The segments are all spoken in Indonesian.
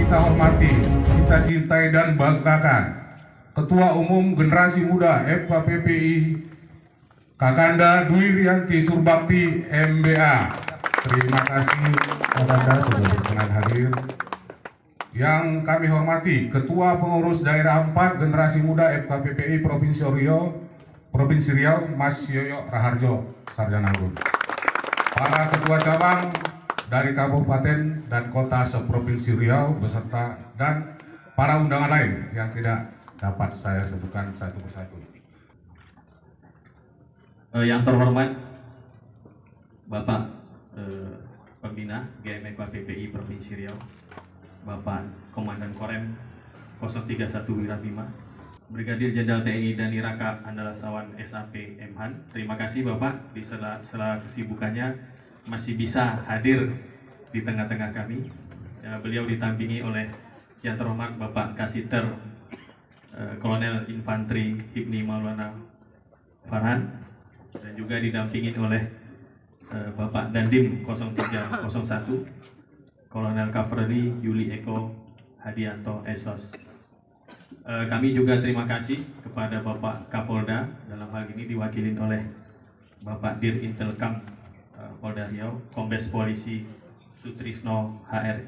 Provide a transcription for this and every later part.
kita hormati, kita cintai dan banggakan Ketua Umum Generasi Muda FKPPI Kakanda Dwi Rianti Surbakti MBA. Terima kasih Kakanda sudah berkenan hadir. Yang kami hormati Ketua Pengurus Daerah 4 Generasi Muda FKPPI Provinsi Riau Mas Yoyo Raharjo Sarjana Agung. Para ketua cabang dari kabupaten dan kota seprovinsi Riau beserta dan para undangan lain yang tidak dapat saya sebutkan satu persatu. Yang terhormat Bapak Pembina GMFK PPI Provinsi Riau, Bapak Komandan Korem 031 Wirabima, Brigadir Jenderal TNI Dani Raka Andalasawan SAP Mhan. Terima kasih Bapak di sela kesibukannya masih bisa hadir di tengah-tengah kami. Beliau ditampingi oleh yang terhormat Bapak Kasiter Kolonel Infantri Hibni Maulana Farhan, dan juga didampingi oleh Bapak Dandim 0301 Kolonel Kavleri Yuli Eko Hadianto Esos. Kami juga terima kasih kepada Bapak Kapolda, dalam hal ini diwakilin oleh Bapak Dir Intelkam Polda Riau, Kombes Polisi Sutrisno HR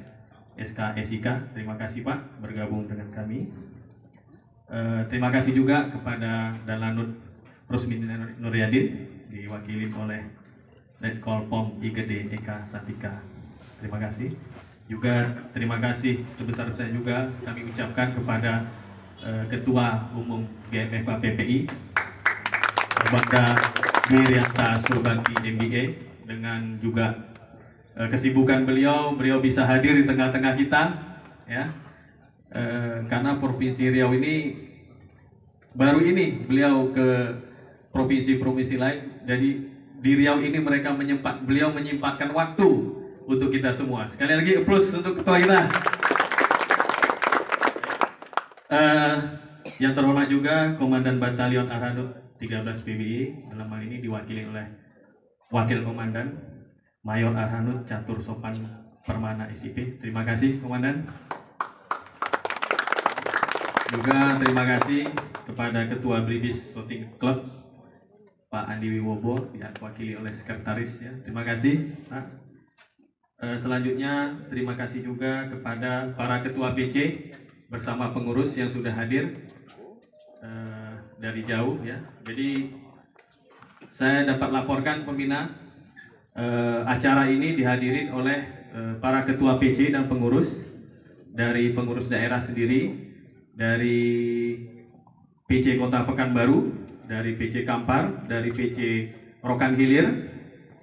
SK SIK. Terima kasih Pak bergabung dengan kami. Terima kasih juga kepada Dalanut Rusmin Nuryadin, diwakilin oleh Letkol Pom IGD Eka Satika. Terima kasih. Juga terima kasih sebesar-besarnya juga kami ucapkan kepada Ketua Umum GMFK PPI Bangga Dwi Rianti Surbakti MBA. Dengan juga kesibukan beliau bisa hadir di tengah-tengah kita, ya. Karena Provinsi Riau ini baru ini beliau ke provinsi-provinsi lain, jadi di Riau ini beliau menyempatkan waktu untuk kita semua. Sekali lagi plus untuk ketua kita. Yang terhormat juga Komandan Batalion Arhanud 13 PBI, dalam hal ini diwakili oleh Wakil Komandan Mayor Arhanud Catur Sopan Permana SIP. Terima kasih Komandan. Juga terima kasih kepada Ketua Blibis Shooting Club Pak Andi Wiwobo, diwakili oleh Sekretaris, ya. Terima kasih Pak. Selanjutnya terima kasih juga kepada para Ketua BC bersama pengurus yang sudah hadir dari jauh, ya. Jadi saya dapat laporkan Pembina, acara ini dihadirin oleh para Ketua PC dan pengurus dari pengurus daerah sendiri, dari PC Kota Pekanbaru, dari PC Kampar, dari PC Rokan Hilir,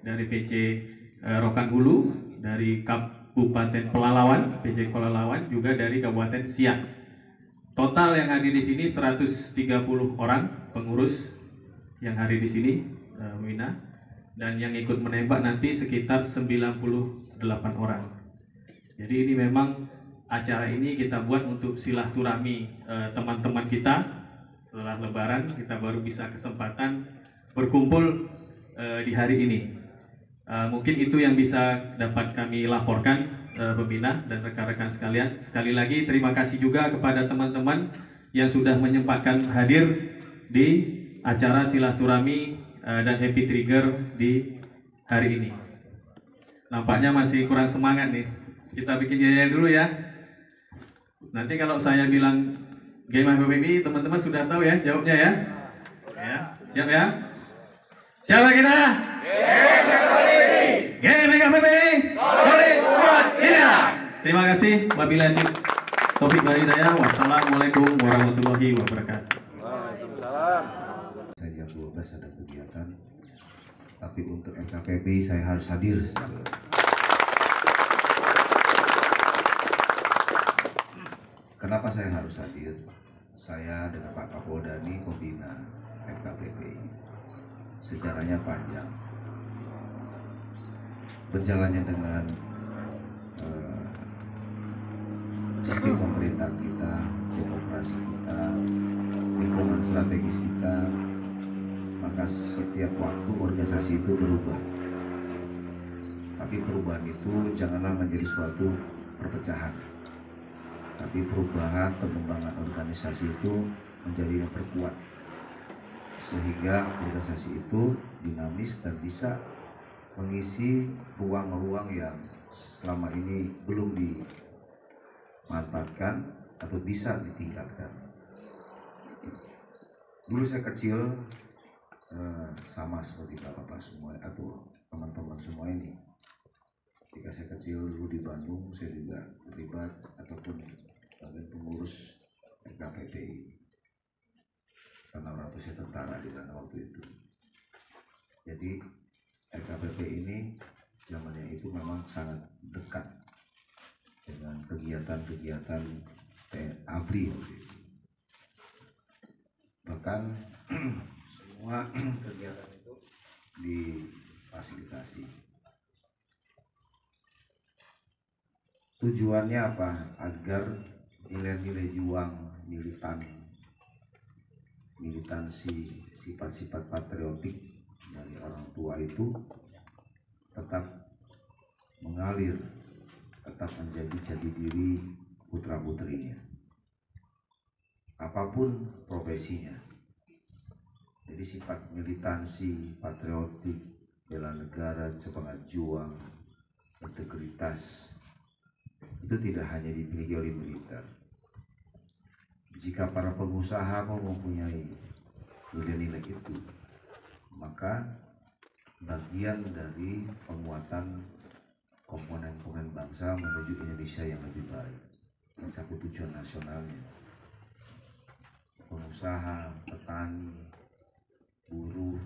dari PC Rokan Hulu, dari Kabupaten Pelalawan, PC Pelalawan, juga dari Kabupaten Siak. Total yang hadir di sini 130 orang pengurus yang hadir di sini, Wina, dan yang ikut menembak nanti sekitar 98 orang. Jadi ini memang acara ini kita buat untuk silaturahmi teman-teman kita. Setelah Lebaran kita baru bisa kesempatan berkumpul di hari ini. Mungkin itu yang bisa dapat kami laporkan, Pembina dan rekan-rekan sekalian. Sekali lagi terima kasih juga kepada teman-teman yang sudah menyempatkan hadir di acara silaturahmi dan happy trigger di hari ini. Nampaknya masih kurang semangat nih. Kita bikin jadinya dulu ya. Nanti kalau saya bilang GMFK teman-teman sudah tahu ya jawabnya ya. Ya, siap ya? Siapa kita? GMFK solid buat Indonesia. Terima kasih. Wabillahi taufiq wal hidayah. Wassalamualaikum warahmatullahi wabarakatuh. Waalaikumsalam. Saya jam 12 ada kegiatan, tapi untuk FKPP saya harus hadir. Kenapa saya harus hadir? Saya dengan Pak Kapolda ini pembina FKPPI. Sejarahnya panjang. Berjalannya dengan sistem pemerintahan kita, demokrasi kita, lingkungan strategis kita, maka setiap waktu organisasi itu berubah. Tapi perubahan itu janganlah menjadi suatu perpecahan. tapi perubahan pengembangan organisasi itu menjadi memperkuat, sehingga organisasi itu dinamis dan bisa mengisi ruang-ruang yang selama ini belum dimanfaatkan atau bisa ditingkatkan. Dulu saya kecil sama seperti bapak-bapak semua atau teman-teman semua ini. Ketika saya kecil dulu di Bandung, saya juga terlibat ataupun bagian pengurus FKPPI. Karena orang tua saya tentara di sana waktu itu. Jadi FKPPI ini zamannya itu memang sangat dekat dengan kegiatan-kegiatan ABRI waktu itu. Bahkan semua kegiatan itu difasilitasi. Tujuannya apa? Agar nilai-nilai juang militansi, sifat-sifat patriotik dari orang tua itu tetap mengalir, tetap menjadi jati diri putra-putrinya, apapun profesinya. Jadi sifat militansi, patriotik, bela negara, semangat juang, integritas itu tidak hanya dimiliki oleh militer. Jika para pengusaha mau mempunyai nilai-nilai itu, maka bagian dari penguatan komponen-komponen bangsa menuju Indonesia yang lebih baik, mencapai tujuan nasionalnya. Pengusaha, petani, buruh,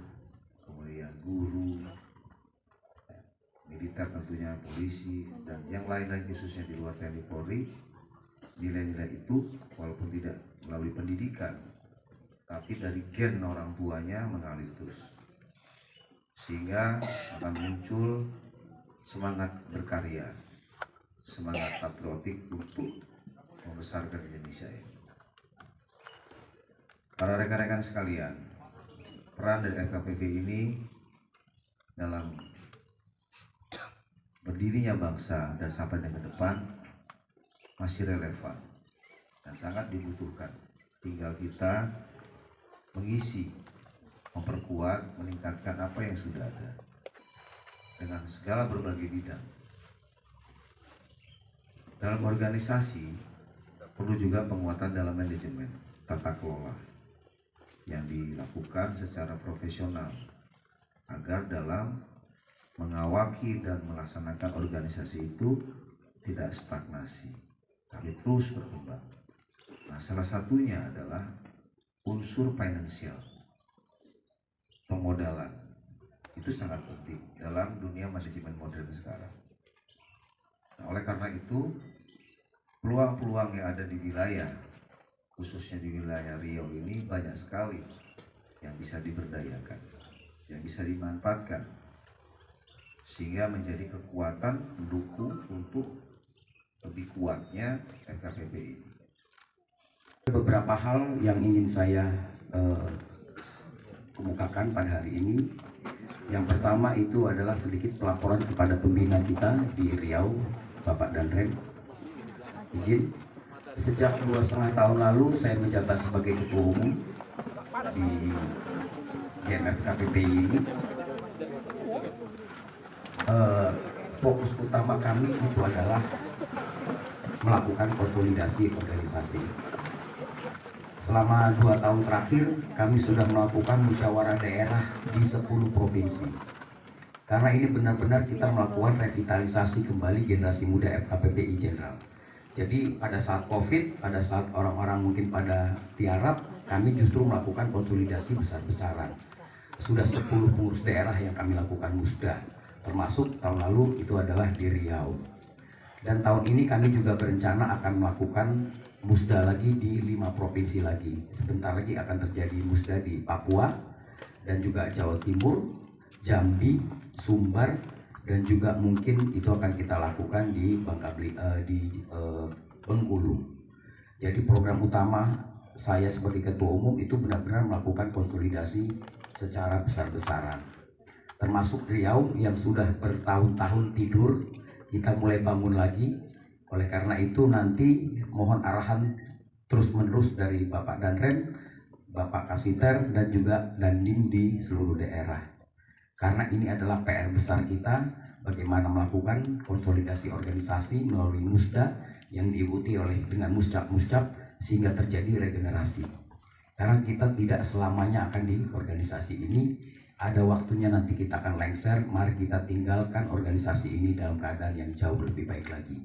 kemudian guru, militer tentunya, polisi, dan yang lain-lain khususnya di luar TNI Polri, nilai-nilai itu walaupun tidak melalui pendidikan, tapi dari gen orang tuanya mengalir terus, sehingga akan muncul semangat berkarya, semangat patriotik untuk membesarkan Indonesia ini. Para rekan-rekan sekalian, peran dari FKPPI ini dalam berdirinya bangsa dan sampai dengan depan masih relevan dan sangat dibutuhkan. Tinggal kita mengisi, memperkuat, meningkatkan apa yang sudah ada dengan segala berbagai bidang. Dalam organisasi perlu juga penguatan dalam manajemen, tata kelola yang dilakukan secara profesional agar dalam mengawaki dan melaksanakan organisasi itu tidak stagnasi, tapi terus berkembang. Nah, salah satunya adalah unsur finansial, pemodalan. Itu sangat penting dalam dunia manajemen modern sekarang. Nah, oleh karena itu, peluang-peluang yang ada di wilayah, khususnya di wilayah Riau ini banyak sekali yang bisa diberdayakan, yang bisa dimanfaatkan, sehingga menjadi kekuatan pendukung untuk lebih kuatnya FKPPI. Beberapa hal yang ingin saya kemukakan pada hari ini. Yang pertama itu adalah sedikit pelaporan kepada pembina kita di Riau, Bapak dan Rem. Izin, sejak 2,5 tahun lalu saya menjabat sebagai ketua umum di GMF KPPI ini. Fokus utama kami itu adalah melakukan konsolidasi organisasi. Selama 2 tahun terakhir, kami sudah melakukan musyawarah daerah di 10 provinsi. Karena ini benar-benar kita melakukan revitalisasi kembali generasi muda FKPPI Jenderal. Jadi pada saat COVID, pada saat orang-orang mungkin pada tiarap, kami justru melakukan konsolidasi besar-besaran. Sudah 10 pengurus daerah yang kami lakukan musda, termasuk tahun lalu itu adalah di Riau. Dan tahun ini kami juga berencana akan melakukan musda lagi di 5 provinsi lagi. Sebentar lagi akan terjadi musda di Papua dan juga Jawa Timur, Jambi, Sumbar, dan juga mungkin itu akan kita lakukan di Bengkulu. Jadi program utama saya sebagai ketua umum itu benar-benar melakukan konsolidasi secara besar-besaran. Termasuk Riau yang sudah bertahun-tahun tidur, kita mulai bangun lagi Oleh karena itu nanti mohon arahan terus-menerus dari Bapak Danrem, Bapak Kasiter, dan juga Dandim di seluruh daerah. Karena ini adalah PR besar kita, bagaimana melakukan konsolidasi organisasi melalui Musda yang diikuti oleh dengan muscap-muscap sehingga terjadi regenerasi. Karena kita tidak selamanya akan di organisasi ini, ada waktunya nanti kita akan lengser, mari kita tinggalkan organisasi ini dalam keadaan yang jauh lebih baik lagi.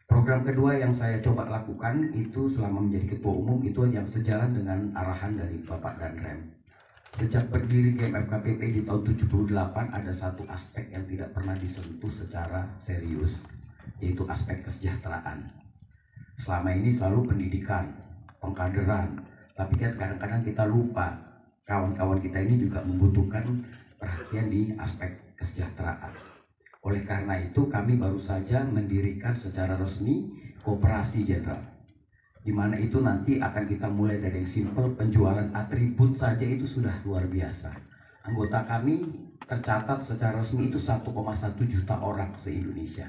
Program kedua yang saya coba lakukan itu selama menjadi ketua umum itu yang sejalan dengan arahan dari Bapak Danrem. Sejak berdiri GMFKPP di tahun 78 ada satu aspek yang tidak pernah disentuh secara serius, yaitu aspek kesejahteraan. Selama ini selalu pendidikan, pengkaderan, tapi kan kadang-kadang kita lupa kawan-kawan kita ini juga membutuhkan perhatian di aspek kesejahteraan. Oleh karena itu kami baru saja mendirikan secara resmi Koperasi Jenderal, di mana itu nanti akan kita mulai dari yang simpel, penjualan atribut saja itu sudah luar biasa. Anggota kami tercatat secara resmi itu 1,1 juta orang se-Indonesia.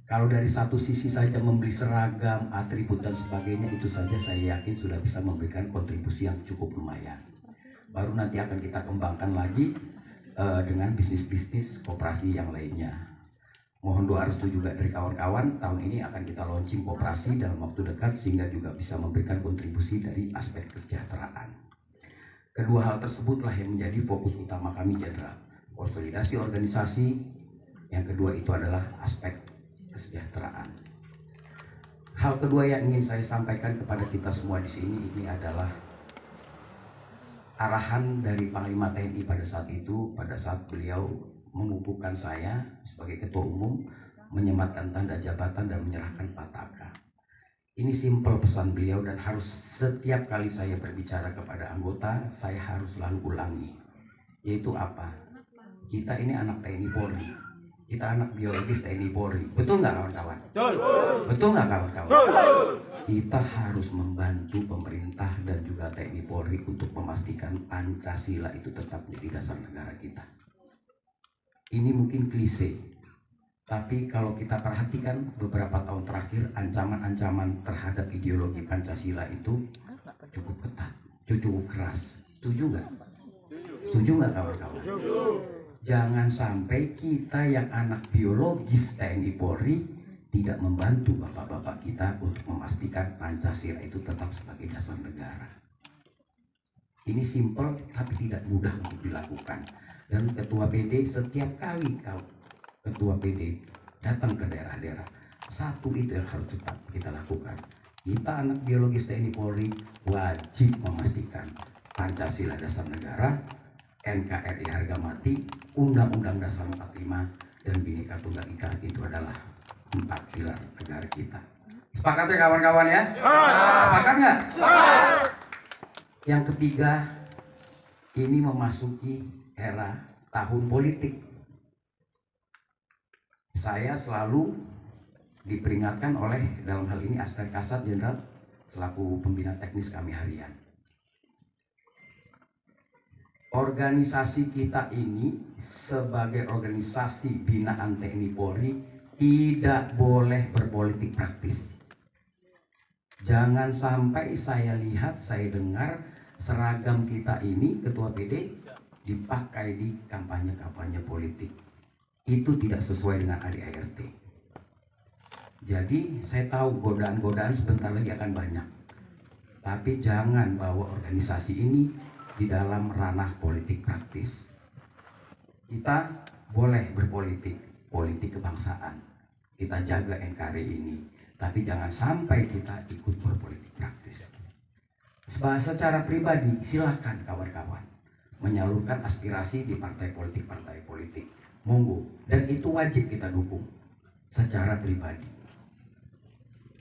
Kalau dari satu sisi saja membeli seragam, atribut dan sebagainya, itu saja saya yakin sudah bisa memberikan kontribusi yang cukup lumayan. Baru nanti akan kita kembangkan lagi dengan bisnis-bisnis koperasi yang lainnya. Mohon doa restu juga dari kawan-kawan, tahun ini akan kita launching koperasi dalam waktu dekat sehingga juga bisa memberikan kontribusi dari aspek kesejahteraan. Kedua hal tersebutlah yang menjadi fokus utama kami Jenderal. Konsolidasi organisasi, yang kedua itu adalah aspek kesejahteraan. Hal kedua yang ingin saya sampaikan kepada kita semua di sini ini adalah arahan dari Panglima TNI pada saat beliau mengukuhkan saya sebagai ketua umum, menyematkan tanda jabatan dan menyerahkan pataka. Ini simpel pesan beliau dan harus setiap kali saya berbicara kepada anggota, saya harus selalu ulangi. Yaitu apa? Kita ini anak TNI Polri. Kita anak biologis TNI Polri. Betul nggak kawan-kawan? Betul nggak kawan-kawan? Kita harus membantu pemerintah dan juga TNI Polri untuk memastikan Pancasila itu tetap menjadi dasar negara kita. Ini mungkin klise, tapi kalau kita perhatikan beberapa tahun terakhir ancaman-ancaman terhadap ideologi Pancasila itu cukup ketat, cukup keras. Setuju nggak? Setuju nggak kawan-kawan? Jangan sampai kita yang anak biologis TNI Polri tidak membantu bapak-bapak kita untuk memastikan Pancasila itu tetap sebagai dasar negara. Ini simpel tapi tidak mudah untuk dilakukan. Dan Ketua PD setiap kali Ketua PD datang ke daerah-daerah, satu itu yang harus tetap kita lakukan. Kita anak biologis TNI Polri wajib memastikan Pancasila dasar negara, NKRI harga mati, Undang-Undang Dasar 45, dan Bhinneka Tunggal Ika itu adalah 4 pilar negara kita. Sepakat ya kawan-kawan ya? Sepakat nggak? Yang ketiga, ini memasuki era tahun politik. Saya selalu diperingatkan oleh dalam hal ini Aster Kasat Jenderal selaku pembina teknis kami harian. Organisasi kita ini sebagai organisasi binaan TNI Polri tidak boleh berpolitik praktis. Jangan sampai saya lihat, saya dengar seragam kita ini Ketua PD dipakai di kampanye-kampanye politik. Itu tidak sesuai dengan ADART. Jadi saya tahu godaan-godaan sebentar lagi akan banyak. Tapi jangan bawa organisasi ini di dalam ranah politik praktis. Kita boleh berpolitik, politik kebangsaan. Kita jaga NKRI ini, tapi jangan sampai kita ikut berpolitik praktis. Secara pribadi, silakan kawan-kawan menyalurkan aspirasi di partai politik. Monggo, dan itu wajib kita dukung secara pribadi.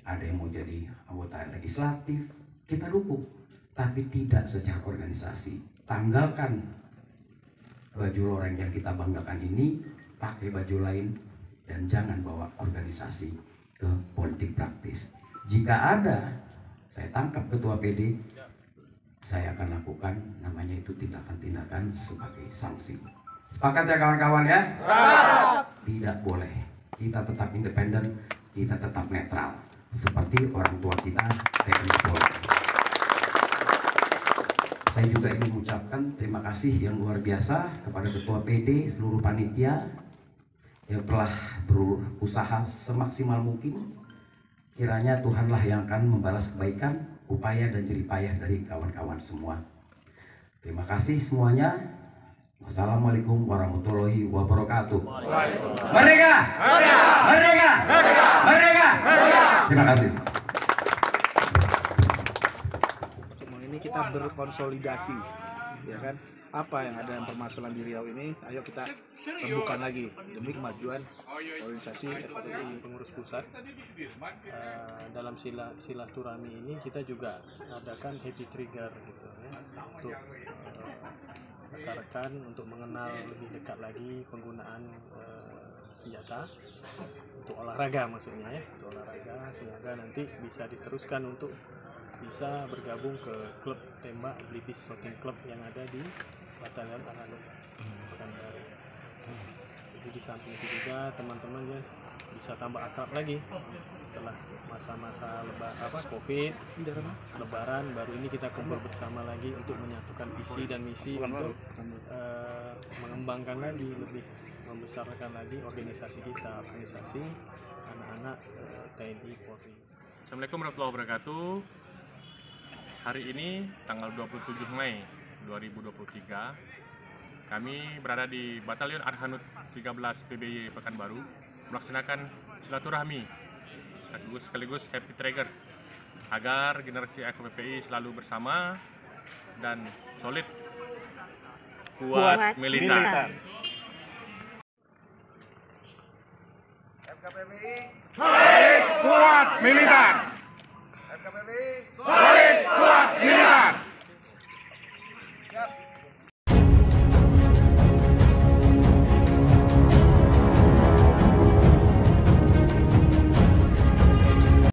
Ada yang mau jadi anggota legislatif, kita dukung. Tapi tidak secara organisasi. Tanggalkan baju loreng yang kita banggakan ini, pakai baju lain, dan jangan bawa organisasi ke politik praktis. Jika ada, saya tangkap Ketua PD, saya akan lakukan namanya itu tindakan-tindakan sebagai sanksi. Sepakat ya kawan-kawan ya? Tidak boleh kita tetap independen, kita tetap netral, seperti orang tua kita TNI Polri. Saya juga ingin mengucapkan terima kasih yang luar biasa kepada Ketua PD, seluruh panitia yang telah berusaha semaksimal mungkin. Kiranya Tuhanlah yang akan membalas kebaikan, upaya dan jerih payah dari kawan-kawan semua. Terima kasih semuanya. Wassalamualaikum warahmatullahi wabarakatuh. Merdeka! Merdeka! Merdeka! Terima kasih. Ini kita berkonsolidasi, ya kan? Apa yang ada permasalahan di Riau ini, ayo kita rembukan lagi demi kemajuan organisasi FKPI Pengurus pusat. Dalam silaturahmi ini kita juga adakan happy trigger gitu ya, untuk rekan-rekan untuk mengenal lebih dekat lagi penggunaan senjata untuk olahraga, maksudnya ya, untuk olahraga, sehingga nanti bisa diteruskan untuk bisa bergabung ke klub tembak Blipis Shooting Club yang ada di Batalion Arhanud Pekanbaru. Jadi di samping itu juga teman-teman ya bisa tambah akrab lagi setelah masa-masa COVID, Lebaran, baru ini kita kumpul bersama lagi untuk menyatukan visi dan misi untuk mengembangkan lagi, lebih membesarkan lagi organisasi kita, organisasi anak-anak TNI Polri. Assalamualaikum warahmatullahi wabarakatuh. Hari ini tanggal 27 Mei 2023 kami berada di Batalion Arhanud 13 PBY Pekanbaru melaksanakan silaturahmi sekaligus happy trigger agar generasi FKPI selalu bersama dan solid, kuat militan. Kuat militan.